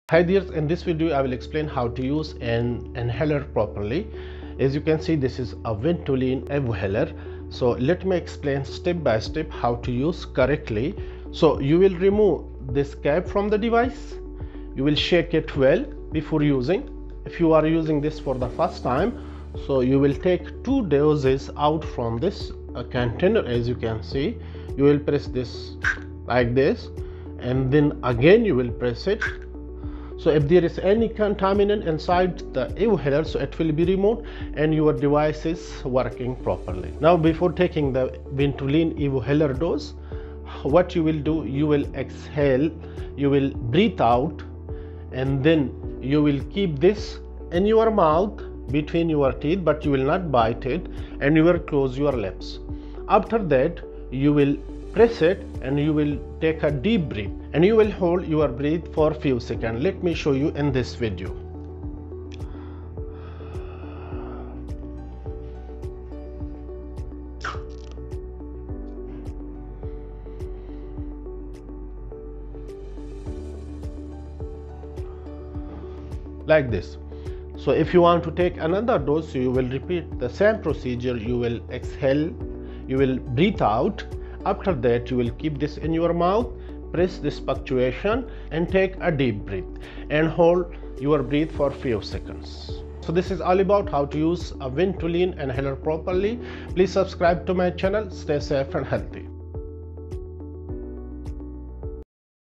Hi dears, in this video I will explain how to use an inhaler properly. As you can see, this is a Ventolin Evohaler. So let me explain step by step how to use correctly. So you will remove this cap from the device. You will shake it well before using. If you are using this for the first time, so you will take 2 doses out from this container. As you can see, you will press this like this, and then again you will press it. So if there is any contaminant inside the Evohaler, so it will be removed and your device is working properly. Now before taking the Ventolin Evohaler dose, what you will do, you will exhale, you will breathe out, and then you will keep this in your mouth between your teeth, but you will not bite it, and you will close your lips. After that, you will press it and you will take a deep breath, and you will hold your breath for few seconds. Let me show you in this video. Like this. So if you want to take another dose, you will repeat the same procedure. You will exhale, you will breathe out. After that, you will keep this in your mouth, press this punctuation and take a deep breath and hold your breath for few seconds. So this is all about how to use a Ventolin inhaler properly. Please subscribe to my channel. Stay safe and healthy.